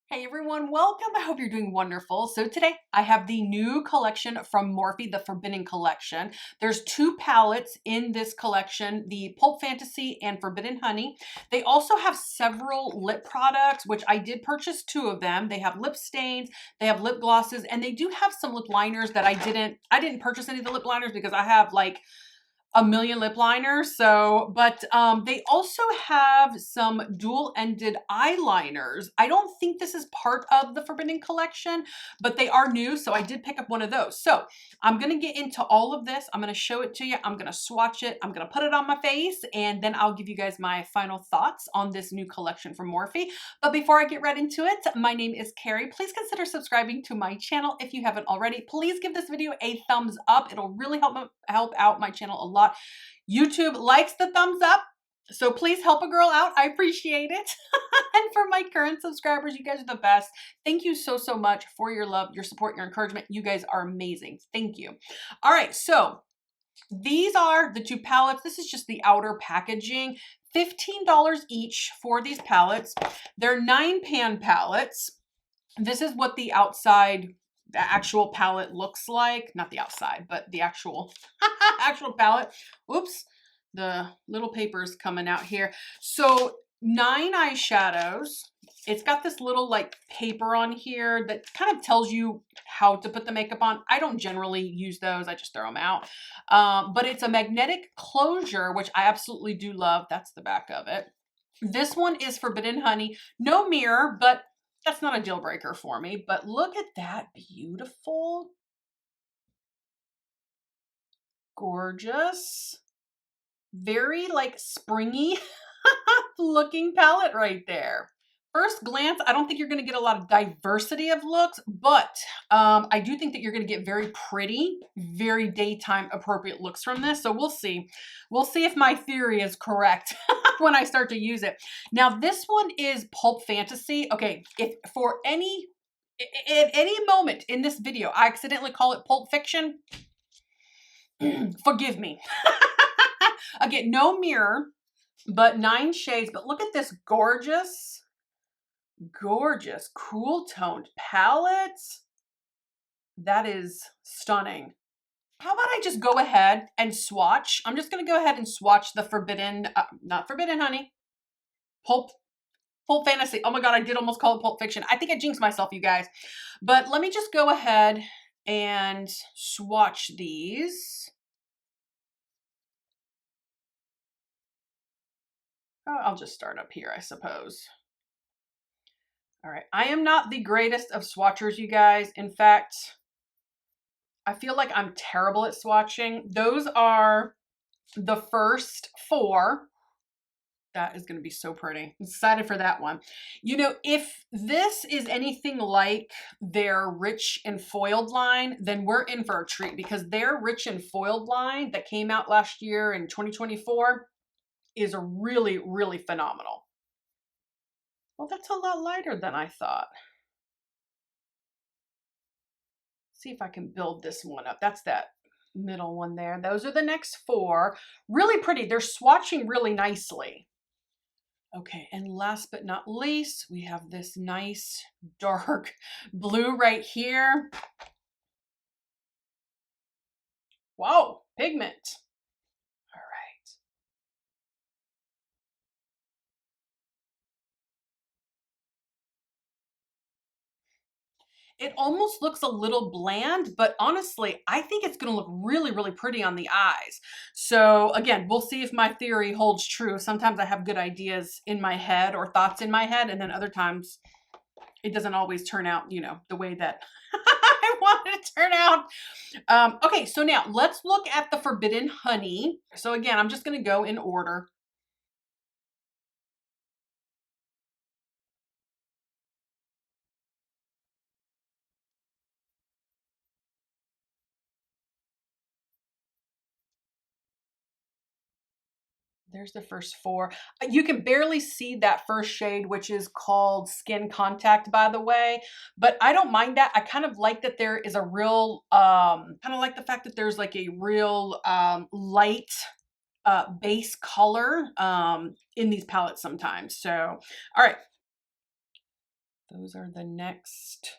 Hey everyone, welcome. I hope you're doing wonderful. So today I have the new collection from Morphe, the Forbidden Collection. There's two palettes in this collection, the Pulp Fantasy and Forbidden Honey. They also have several lip products, which I did purchase two of them. They have lip stains, they have lip glosses, and they do have some lip liners that I didn't purchase any of the lip liners because I have like a million lip liners. But they also have some dual-ended eyeliners. I don't think this is part of the Forbidden Collection, but they are new, so I did pick up one of those. So I'm gonna get into all of this. I'm gonna show it to you. I'm gonna swatch it. I'm gonna put it on my face, and then I'll give you guys my final thoughts on this new collection from Morphe. But before I get right into it, my name is Carrie. Please consider subscribing to my channel if you haven't already. Please give this video a thumbs up. It'll really help out my channel a lot. YouTube likes the thumbs up, so please help a girl out. I appreciate it. And for my current subscribers, you guys are the best. Thank you so much for your love, your support, your encouragement. You guys are amazing. Thank you. All right, so these are the two palettes. This is just the outer packaging. $15 each for these palettes. They're 9-pan palettes. This is what the actual palette looks like. Not the outside, but the actual actual palette. Oops, the little paper's coming out here. So 9 eyeshadows. It's got this little like paper on here that kind of tells you how to put the makeup on. I don't generally use those. I just throw them out. But it's a magnetic closure, which I absolutely do love. That's the back of it. This one is Forbidden Honey. No mirror, but that's not a deal breaker for me. But look at that, beautiful. Gorgeous. Very like springy looking palette right there. First glance, I don't think you're going to get a lot of diversity of looks, but I do think that you're going to get very pretty, very daytime appropriate looks from this. So we'll see. We'll see if my theory is correct when I start to use it. Now, this one is Pulp Fantasy. Okay, if for at any moment in this video, I accidentally call it Pulp Fiction, forgive me. Again, no mirror, but 9 shades. But look at this gorgeous, cool toned palette. That is stunning. How about I just go ahead and swatch? I'm just going to go ahead and swatch the not Forbidden Honey, Pulp Fantasy. Oh my God, I did almost call it Pulp Fiction. I think I jinxed myself, you guys. But let me just go ahead and swatch these. Oh, I'll just start up here, I suppose. All right, I am not the greatest of swatchers, you guys. In fact, I feel like I'm terrible at swatching. Those are the first 4. That is going to be so pretty. I'm excited for that one. You know, if this is anything like their Rich and Foiled line, then we're in for a treat, because their Rich and Foiled line that came out last year in 2024 is really, really phenomenal. Well, that's a lot lighter than I thought. See if I can build this one up. That's that middle one there. Those are the next 4. Really pretty. They're swatching really nicely. Okay, and last but not least, we have this nice dark blue right here. Whoa, pigment. All right. It almost looks a little bland, but honestly, I think it's going to look really, really pretty on the eyes. So again, we'll see if my theory holds true. Sometimes I have good ideas in my head or thoughts in my head, and then other times it doesn't always turn out, you know, the way that I want it to turn out. Okay, so now let's look at the Forbidden Honey. So again, I'm just going to go in order. There's the first 4. You can barely see that first shade, which is called Skin Contact, by the way. But I don't mind that. I kind of like that there is a real, kind of like the fact that there's like a real light base color in these palettes sometimes. So, all right. Those are the next.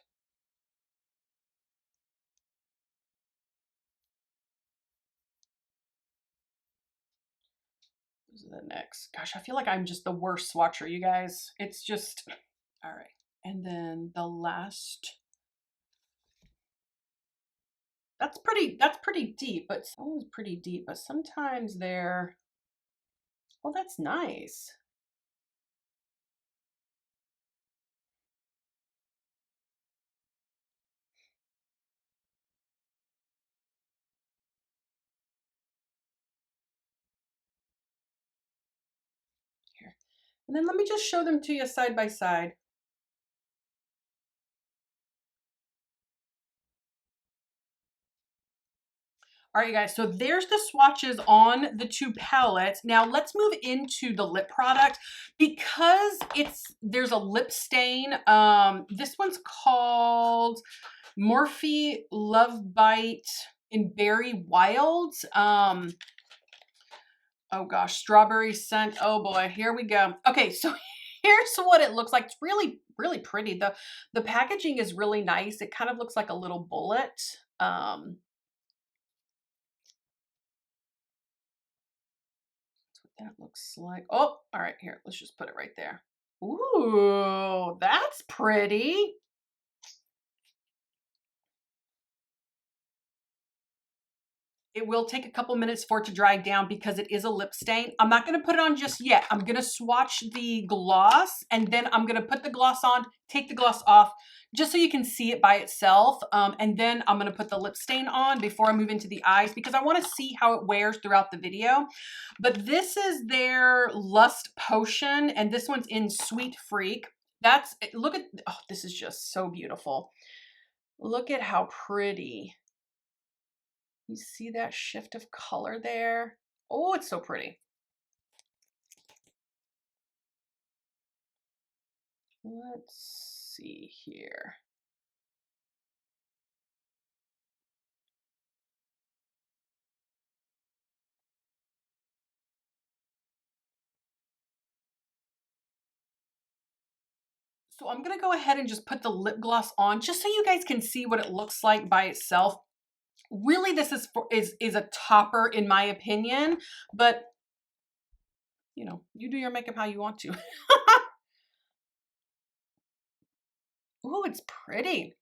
Those are the next. Gosh, I feel like I'm just the worst swatcher, you guys. It's just, all right. And then the last. That's pretty deep, but someone's pretty deep, but sometimes they're, well, that's nice. Here. And then let me just show them to you side by side. All right, you guys, so there's the swatches on the two palettes. Now let's move into the lip product because there's a lip stain. This one's called Morphe Love Bite in Berry Wilds. Oh gosh, strawberry scent. Oh boy, here we go. Okay, so here's what it looks like. It's really, really pretty. The packaging is really nice. It kind of looks like a little bullet. That looks like, oh, all right, here, let's just put it right there. Ooh, that's pretty. It will take a couple minutes for it to dry down because it is a lip stain. I'm not gonna put it on just yet. I'm gonna swatch the gloss and then I'm gonna put the gloss on, take the gloss off, just so you can see it by itself. And then I'm gonna put the lip stain on before I move into the eyes because I wanna see how it wears throughout the video. But this is their Lust Potion and this one's in Sweet Freak. Look at, oh, this is just so beautiful. Look at how pretty. You see that shift of color there? Oh, it's so pretty. Let's see here. So I'm gonna go ahead and just put the lip gloss on just so you guys can see what it looks like by itself. Really, this is a topper in my opinion, but you know, you do your makeup how you want to. Ooh, it's pretty.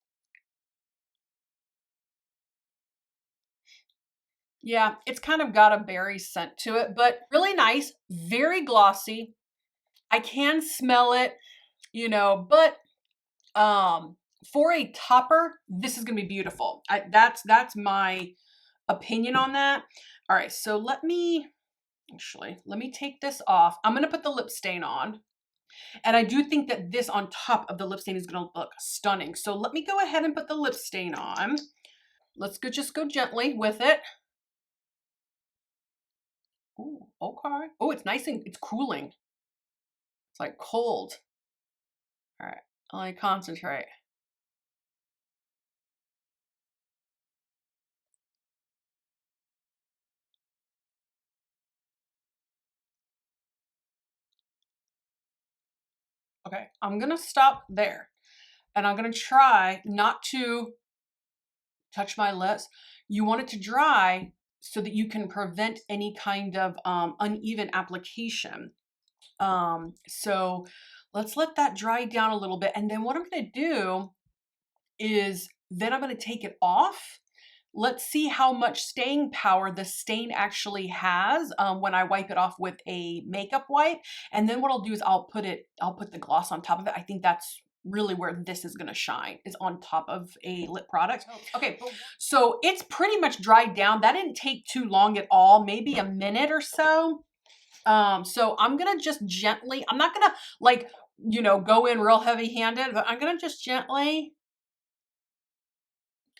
Yeah, it's kind of got a berry scent to it, but really nice, very glossy. I can smell it, you know, but for a topper, this is gonna be beautiful. That's my opinion on that. All right, so let me take this off. I'm gonna put the lip stain on. And I do think that this on top of the lip stain is gonna look stunning. So let me go ahead and put the lip stain on. Let's just go gently with it. Ooh, okay. Oh, it's nice and it's cooling. It's like cold. All right, let me concentrate. Okay, I'm gonna stop there. And I'm gonna try not to touch my lips. You want it to dry so that you can prevent any kind of uneven application. So let's let that dry down a little bit. And then what I'm gonna do is then I'm gonna take it off. Let's see how much staying power the stain actually has when I wipe it off with a makeup wipe. And then what I'll do is I'll put the gloss on top of it. I think that's really where this is gonna shine, is on top of a lip product. Okay, so it's pretty much dried down. That didn't take too long at all, maybe a minute or so. So I'm gonna just gently, I'm not gonna like, you know, go in real heavy handed, but I'm gonna just gently,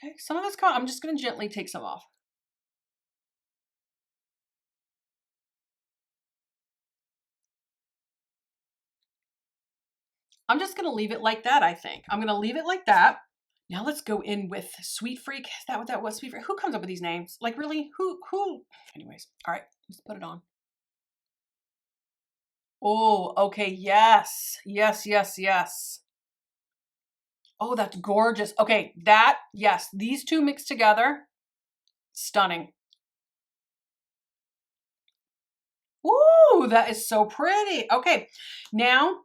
okay, some of it's gone. I'm just gonna gently take some off. I'm just gonna leave it like that, I think. I'm gonna leave it like that. Now let's go in with Sweet Freak. Is that what that was? Sweet Freak? Who comes up with these names? Like really? Who? Anyways, all right, let's put it on. Oh, okay, yes. Yes, yes, yes. Oh, that's gorgeous. Okay, that, yes, these two mixed together, stunning. Ooh, that is so pretty. Okay, now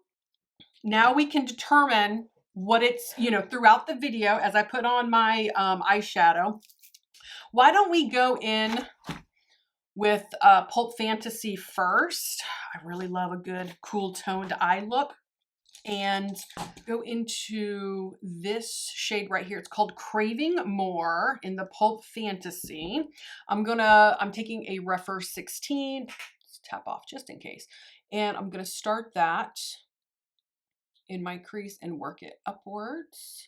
we can determine what it's, you know, throughout the video as I put on my eyeshadow. Why don't we go in with Pulp Fantasy first? I really love a good cool toned eye look. And go into this shade right here. It's called Craving More in the Pulp Fantasy. I'm taking a rougher 16. Let's tap off just in case. And I'm gonna start that in my crease and work it upwards.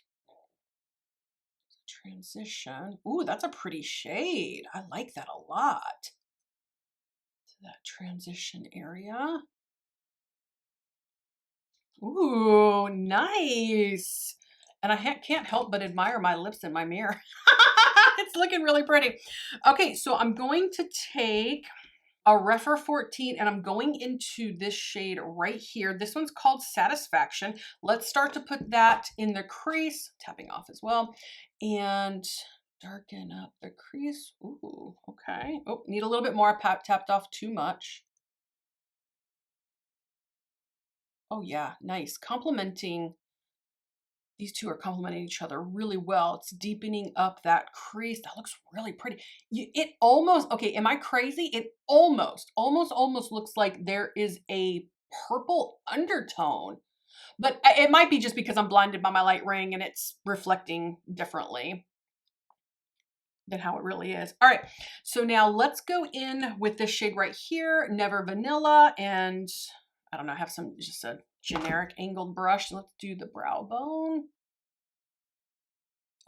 Transition. Ooh, that's a pretty shade. I like that a lot. To that transition area. Ooh, nice. And I can't help but admire my lips in my mirror. It's looking really pretty. Okay, so I'm going to take a Refer 14 and I'm going into this shade right here. This one's called Satisfaction. Let's start to put that in the crease, tapping off as well, and darken up the crease. Ooh, okay. Oh, need a little bit more. I tapped off too much. Oh yeah, nice. Complementing, these two are complementing each other really well. It's deepening up that crease. That looks really pretty. It almost, okay, am I crazy? It almost looks like there is a purple undertone, but it might be just because I'm blinded by my light ring and it's reflecting differently than how it really is. All right, so now let's go in with this shade right here, Never Vanilla, and I don't know, I have just a generic angled brush. Let's do the brow bone.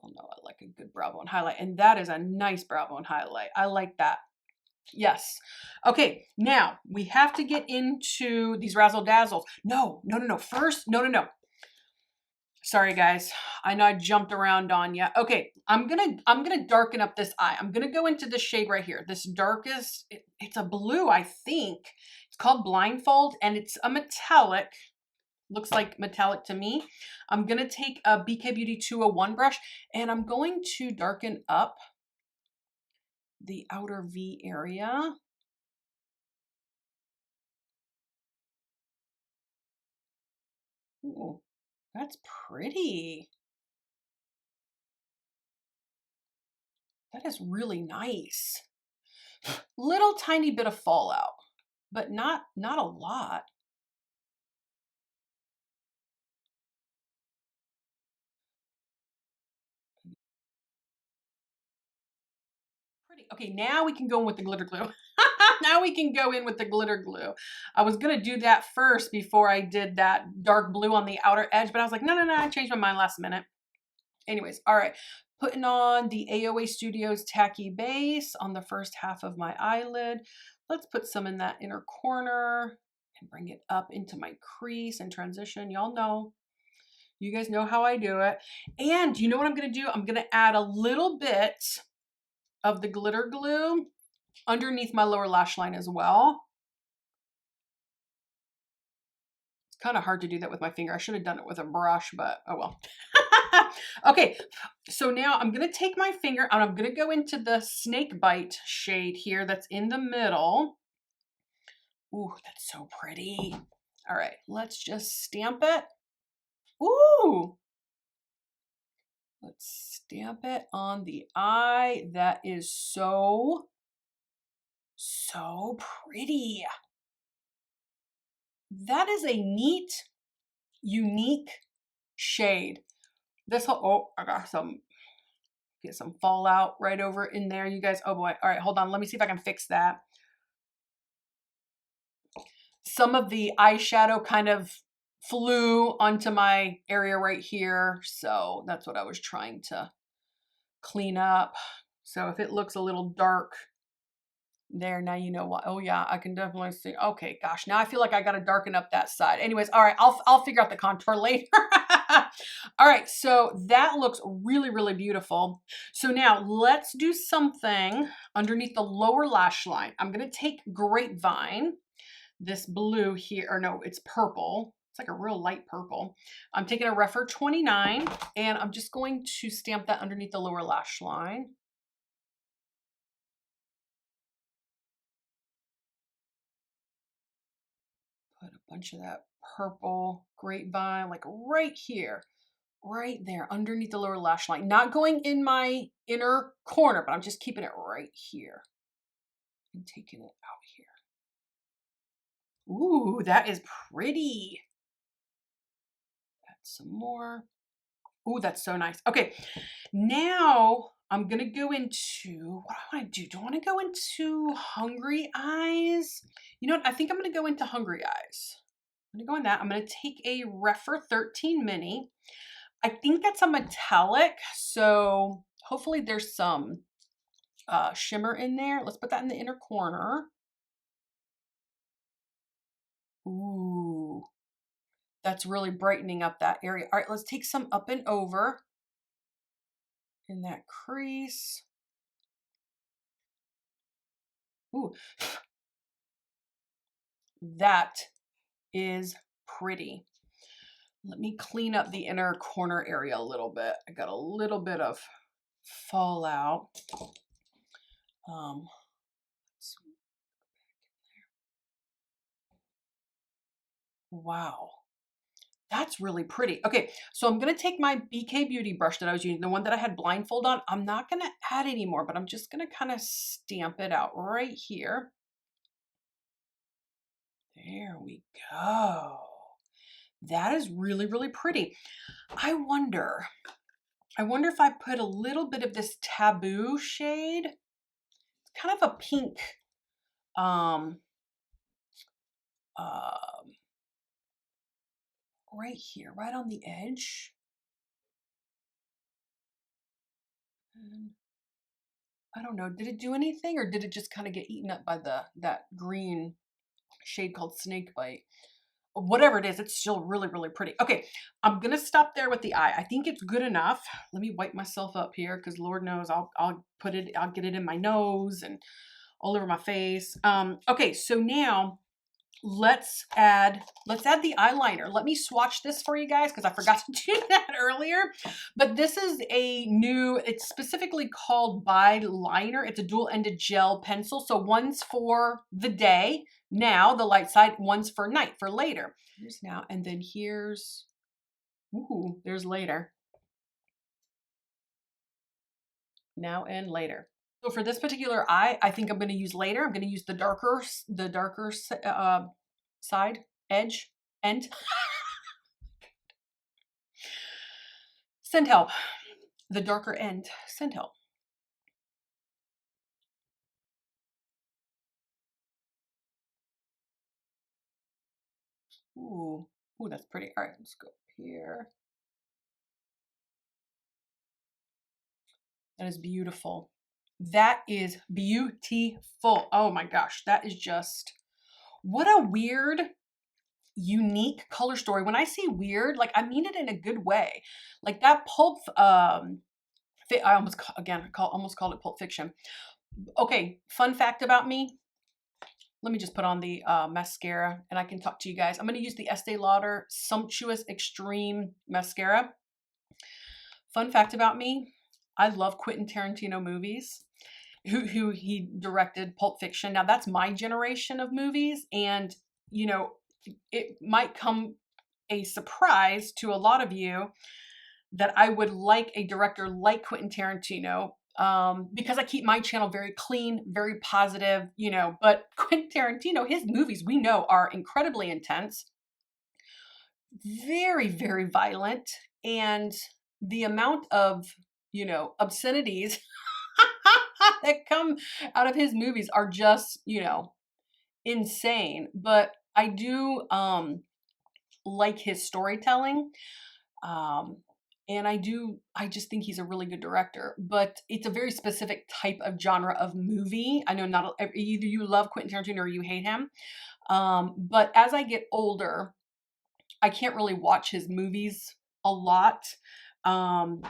Oh no, I like a good brow bone highlight. And that is a nice brow bone highlight. I like that. Yes. Okay, now we have to get into these razzle dazzles. No. First, no. Sorry guys. I know I jumped around on you. Okay, I'm gonna darken up this eye. I'm gonna go into this shade right here. This darkest, it's a blue, I think. It's called Blindfold and it's a metallic. Looks like metallic to me. I'm gonna take a BK Beauty 201 brush and I'm going to darken up the outer V area. Ooh, that's pretty. That is really nice. Little tiny bit of fallout, but not a lot. Pretty. Okay, now we can go in with the glitter glue. Now we can go in with the glitter glue. I was gonna do that first before I did that dark blue on the outer edge, but I was like, no, I changed my mind last minute. Anyways, all right. Putting on the AOA Studios Tacky Base on the first half of my eyelid. Let's put some in that inner corner and bring it up into my crease and transition. Y'all know, you guys know how I do it. And you know what I'm gonna do? I'm gonna add a little bit of the glitter glue underneath my lower lash line as well. It's kind of hard to do that with my finger. I should have done it with a brush, but oh well. Okay, so now I'm gonna take my finger and I'm gonna go into the Snake Bite shade here that's in the middle. Ooh, that's so pretty. All right, let's just stamp it. Ooh, let's stamp it on the eye. That is so pretty. That is a neat, unique shade. This whole, oh, I got get some fallout right over in there, you guys. Oh boy. All right, hold on. Let me see if I can fix that. Some of the eyeshadow kind of flew onto my area right here. So that's what I was trying to clean up. So if it looks a little dark there, now you know what. Oh yeah, I can definitely see. Okay, gosh, now I feel like I got to darken up that side. Anyways, all right, I'll figure out the contour later. All right, so that looks really beautiful. So now let's do something underneath the lower lash line. I'm gonna take Grapevine, this blue here, or no, it's purple. It's like a real light purple. I'm taking a Rephr 29 and I'm just going to stamp that underneath the lower lash line. Put a bunch of that purple grapevine, like right here, right there, underneath the lower lash line. Not going in my inner corner, but I'm just keeping it right here and taking it out here. Ooh, that is pretty. Add some more. Ooh, that's so nice. Okay, now I'm gonna go into, what do I want to do? Do I want to go into Hungry Eyes? You know what? I think I'm gonna go into Hungry Eyes. I'm gonna go in that. I'm gonna take a Rephr 13 mini. I think that's a metallic, so hopefully there's some shimmer in there. Let's put that in the inner corner. Ooh, that's really brightening up that area. All right, let's take some up and over in that crease. Ooh, that is pretty. Let me clean up the inner corner area a little bit. I got a little bit of fallout. Wow. That's really pretty. Okay, so I'm going to take my BK Beauty brush that I was using, the one that I had blindfold on. I'm not going to add any more, but I'm just going to kind of stamp it out right here. There we go. That is really, really pretty. I wonder if I put a little bit of this Taboo shade. It's kind of a pink, right here, right on the edge. And I don't know, did it do anything or did it just kind of get eaten up by that green shade called Snakebite? Whatever it is, it's still really, really pretty. Okay, I'm gonna stop there with the eye. I think it's good enough. Let me wipe myself up here because Lord knows I'll get it in my nose and all over my face. Okay, so now let's add the eyeliner. Let me swatch this for you guys because I forgot to do that earlier. But this is a new, it's specifically called Eyeliner. It's a dual-ended gel pencil. So one's for the day, now the light side, one's for night, for later. Here's now, and then here's, ooh, there's later. Now and later. So for this particular eye, I think I'm going to use later. I'm going to use the darker side, edge, end. Send help. The darker end. Send help. Ooh, ooh, that's pretty. All right, let's go here. That is beautiful. That is beautiful. Oh my gosh, that is just, what a weird, unique color story. When I say weird, like I mean it in a good way. Like that Pulp, I almost called it Pulp Fiction. Okay, fun fact about me. Let me just put on the mascara and I can talk to you guys. I'm going to use the Estee Lauder Sumptuous Extreme Mascara. Fun fact about me, I love Quentin Tarantino movies. Who he directed Pulp Fiction. Now that's my generation of movies, and you know, it might come a surprise to a lot of you that I would like a director like Quentin Tarantino, because I keep my channel very clean, very positive, you know, but Quentin Tarantino, his movies we know are incredibly intense, very, very violent, and the amount of, you know, obscenities that come out of his movies are just, you know, insane. But I do like his storytelling. And I just think he's a really good director, but it's a very specific type of genre of movie. I know not either you love Quentin Tarantino or you hate him. But as I get older, I can't really watch his movies a lot,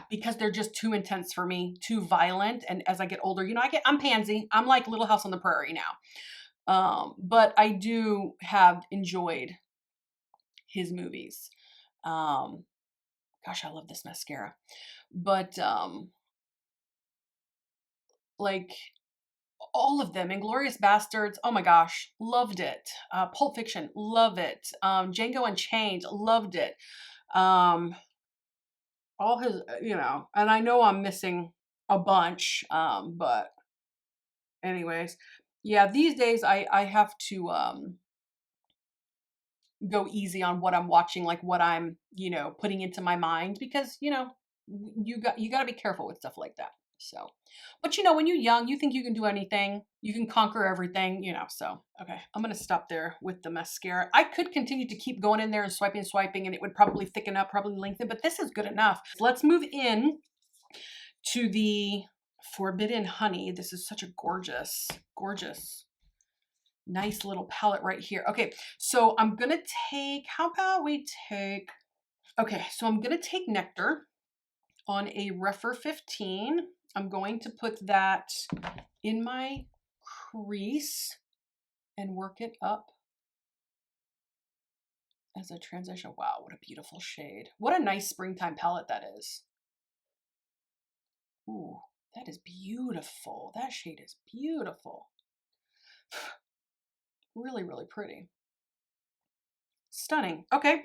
because they're just too intense for me, too violent. And as I get older, you know, I'm pansy. I'm like Little House on the Prairie now. But I do have enjoyed his movies. Gosh, I love this mascara. But like all of them. Inglourious Bastards, oh my gosh, loved it. Pulp Fiction, love it. Django Unchained, loved it. All his, you know, and I know I'm missing a bunch, but anyways, yeah, these days I have to go easy on what I'm watching, like what I'm, you know, putting into my mind, because, you know, you got to be careful with stuff like that. So, but you know, when you're young, you think you can do anything, you can conquer everything, you know. So, okay, I'm going to stop there with the mascara. I could continue to keep going in there and swiping, and it would probably thicken up, probably lengthen, but this is good enough. Let's move in to the Forbidden Honey. This is such a gorgeous, gorgeous, nice little palette right here. Okay, so I'm gonna take, how about we take, okay, so I'm gonna take Nectar on a Rephr 15. I'm going to put that in my crease and work it up as a transition. Wow, what a beautiful shade. What a nice springtime palette that is. Ooh, that is beautiful. That shade is beautiful. Really, really pretty. Stunning. Okay,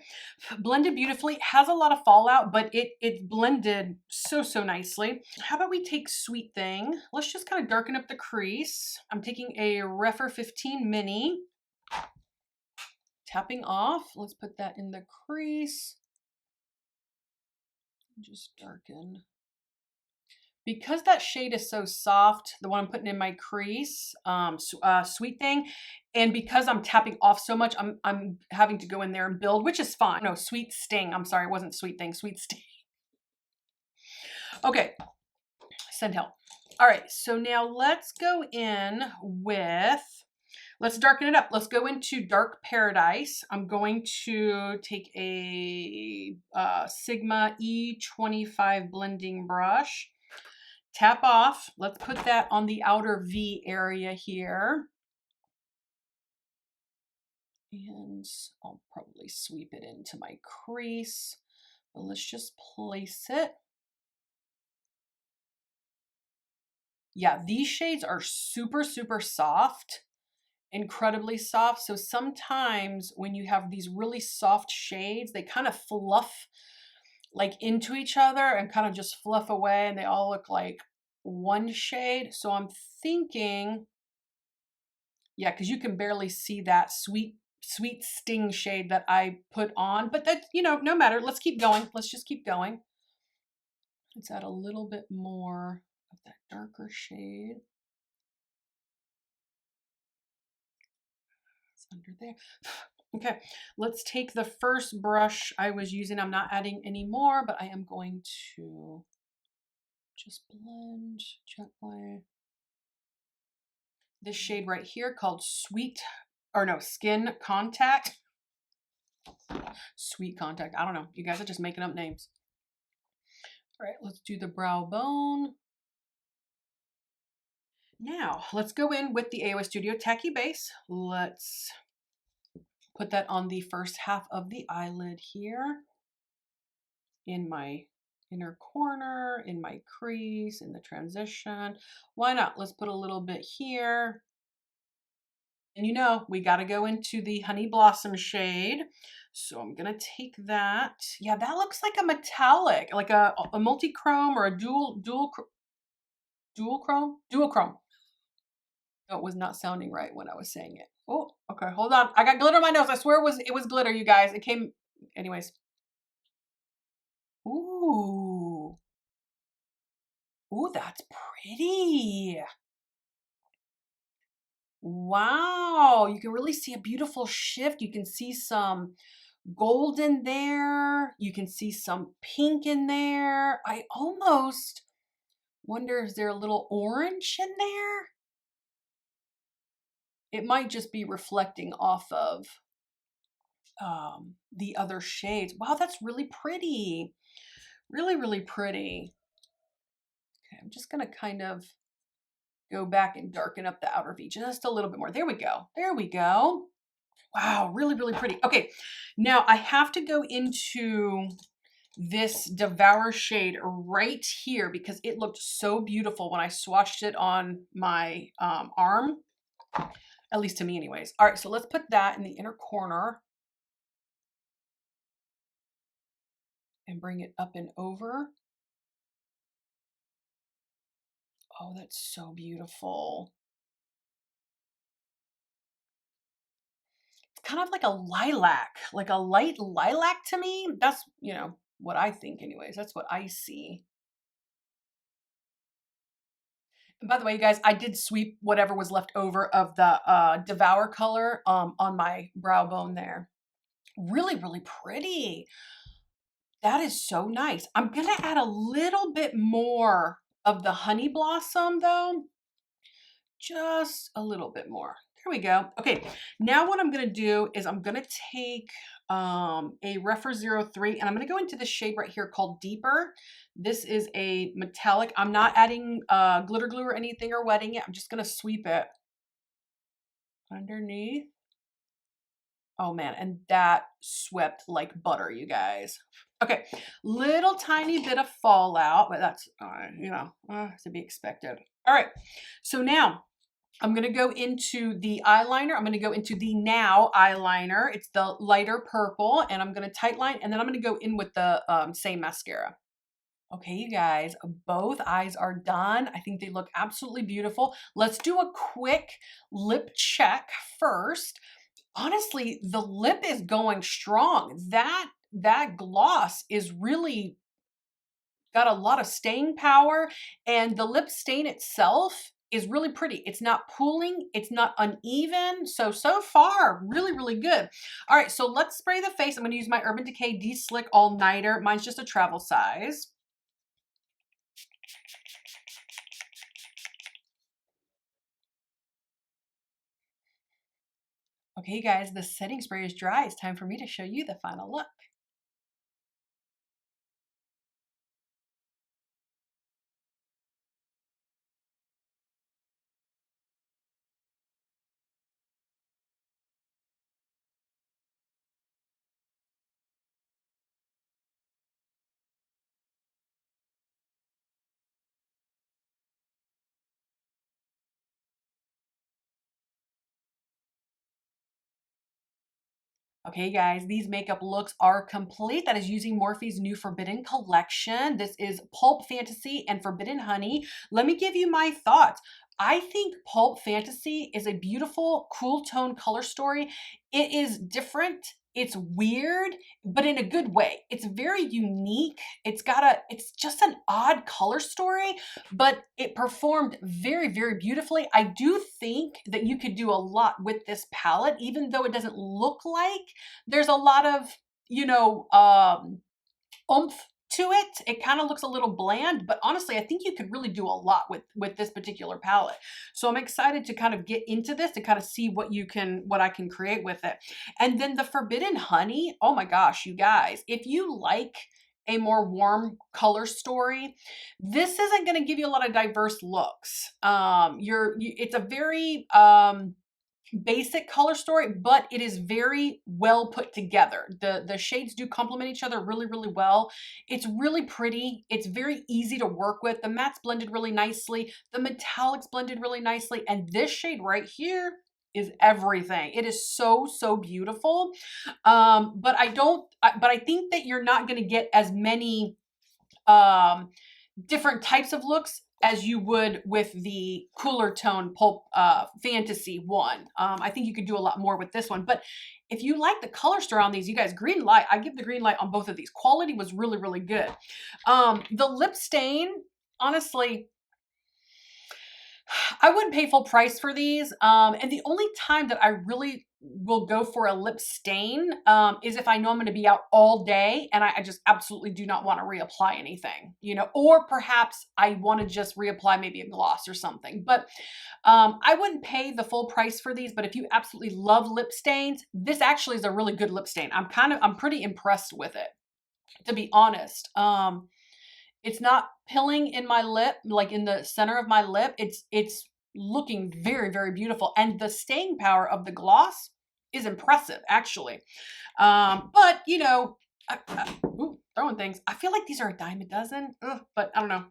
blended beautifully. Has a lot of fallout, but it's blended so nicely. How about we take Sweet Thing? Let's just kind of darken up the crease. I'm taking a Rephr 15 mini. Tapping off. Let's put that in the crease. Just darken. Because that shade is so soft, the one I'm putting in my crease, Sweet Thing, and because I'm tapping off so much, I'm having to go in there and build, which is fine. No, Sweet Sting. I'm sorry, it wasn't Sweet Thing, Sweet Sting. Okay, send help. All right, so now let's go in with, let's darken it up. Let's go into Dark Paradise. I'm going to take a Sigma E25 blending brush. Tap off. Let's put that on the outer V area here. And I'll probably sweep it into my crease. But let's just place it. Yeah, these shades are super soft, incredibly soft. So sometimes when you have these really soft shades, they kind of fluff like into each other and kind of just fluff away, and they all look like one shade. So I'm thinking, yeah, because you can barely see that sweet Sting shade that I put on, but that, you know, no matter. Let's keep going. Let's just keep going. Let's add a little bit more of that darker shade. It's under there. Okay, let's take the first brush I was using. I'm not adding any more, but I am going to just blend gently. This shade right here called Skin Contact. Sweet Contact. I don't know. You guys are just making up names. All right, let's do the brow bone. Now, let's go in with the AOS Studio Tacky Base. Let's put that on the first half of the eyelid here, in my inner corner, in my crease, in the transition. Why not? Let's put a little bit here. And you know, we got to go into the Honey Blossom shade. So I'm going to take that. Yeah, that looks like a metallic, like a multi-chrome or a dual chrome. No, it was not sounding right when I was saying it. Oh, okay, hold on. I got glitter on my nose. I swear it was glitter, you guys. It came, anyways. Ooh. Ooh, that's pretty. Wow, you can really see a beautiful shift. You can see some gold in there. You can see some pink in there. I almost wonder, is there a little orange in there? It might just be reflecting off of the other shades. Wow, that's really pretty. Really pretty. Okay, I'm just gonna kind of go back and darken up the outer V just a little bit more. There we go. There we go. Wow, really, really pretty. Okay, now I have to go into this Devour shade right here because it looked so beautiful when I swatched it on my arm, at least to me anyways. All right, so let's put that in the inner corner and bring it up and over. Oh, that's so beautiful. It's kind of like a lilac, like a light lilac to me. That's, you know, what I think anyways. That's what I see. And by the way, you guys, I did sweep whatever was left over of the Devour color on my brow bone there. Really, really pretty. That is so nice. I'm going to add a little bit more of the honey blossom though. Just a little bit more. There we go. Okay, now what I'm going to do is I'm going to take a Rephr 03 and I'm going to go into this shade right here called Deeper. This is a metallic. I'm not adding glitter glue or anything or wetting it. I'm just going to sweep it underneath. Oh man, and that swept like butter, you guys. Okay, little tiny bit of fallout, but that's, you know, to be expected. All right, so now I'm going to go into the eyeliner. I'm going to go into the Now eyeliner. It's the lighter purple, and I'm going to tightline, and then I'm going to go in with the same mascara. Okay, you guys, both eyes are done. I think they look absolutely beautiful. Let's do a quick lip check first. Honestly, the lip is going strong. That gloss is really got a lot of staying power, and the lip stain itself is really pretty. It's not pooling, it's not uneven. So far, really, really good. All right, so let's spray the face. I'm gonna use my Urban Decay De-Slick All Nighter. Mine's just a travel size. Okay, guys, the setting spray is dry. It's time for me to show you the final look. Okay, guys, these makeup looks are complete. That is using Morphe's new Forbidden Collection. This is Pulp Fantasy and Forbidden Honey. Let me give you my thoughts. I think Pulp Fantasy is a beautiful, cool tone color story. It is different. It's weird, but in a good way. It's very unique. It's just an odd color story, but it performed very, very beautifully. I do think that you could do a lot with this palette, even though it doesn't look like there's a lot of, you know, oomph to it. It kind of looks a little bland, but honestly, I think you could really do a lot with this particular palette. So I'm excited to kind of get into this and kind of see what I can create with it. And then the Forbidden Honey, oh my gosh, you guys, if you like a more warm color story, this isn't going to give you a lot of diverse looks. It's a very basic color story, but it is very well put together. The shades do complement each other really, really well. It's really pretty. It's very easy to work with. The mattes blended really nicely. The metallics blended really nicely. And this shade right here is everything. It is so, so beautiful. But I think that you're not going to get as many different types of looks as you would with the cooler tone Pulp Fantasy one. I think you could do a lot more with this one. But if you like the color story on these, you guys, green light, I give the green light on both of these. Quality was really, really good. The lip stain, honestly, I wouldn't pay full price for these. And the only time that I really will go for a lip stain is if I know I'm going to be out all day and I just absolutely do not want to reapply anything, you know, or perhaps I want to just reapply maybe a gloss or something. But I wouldn't pay the full price for these. But if you absolutely love lip stains, this actually is a really good lip stain. I'm pretty impressed with it, to be honest. It's not pilling in my lip, like in the center of my lip. It's looking very, very beautiful. And the staying power of the gloss is impressive, actually. But you know, ooh, throwing things. I feel like these are a dime a dozen, but I don't know.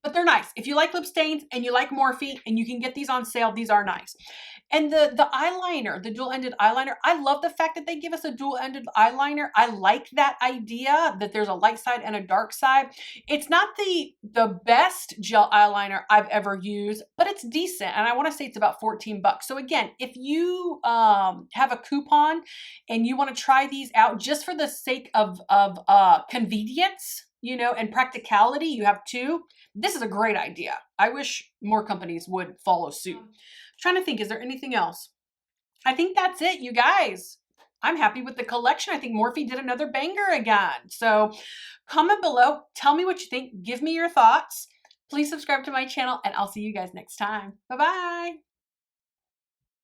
But they're nice. If you like lip stains and you like Morphe and you can get these on sale, these are nice. And the eyeliner, the dual-ended eyeliner, I love the fact that they give us a dual-ended eyeliner. I like that idea that there's a light side and a dark side. It's not the best gel eyeliner I've ever used, but it's decent. And I want to say it's about 14 bucks. So again, if you have a coupon and you want to try these out just for the sake of convenience, you know, and practicality, you have two. This is a great idea. I wish more companies would follow suit. I'm trying to think, is there anything else? I think that's it, you guys. I'm happy with the collection. I think Morphe did another banger again. So comment below. Tell me what you think. Give me your thoughts. Please subscribe to my channel, and I'll see you guys next time. Bye-bye.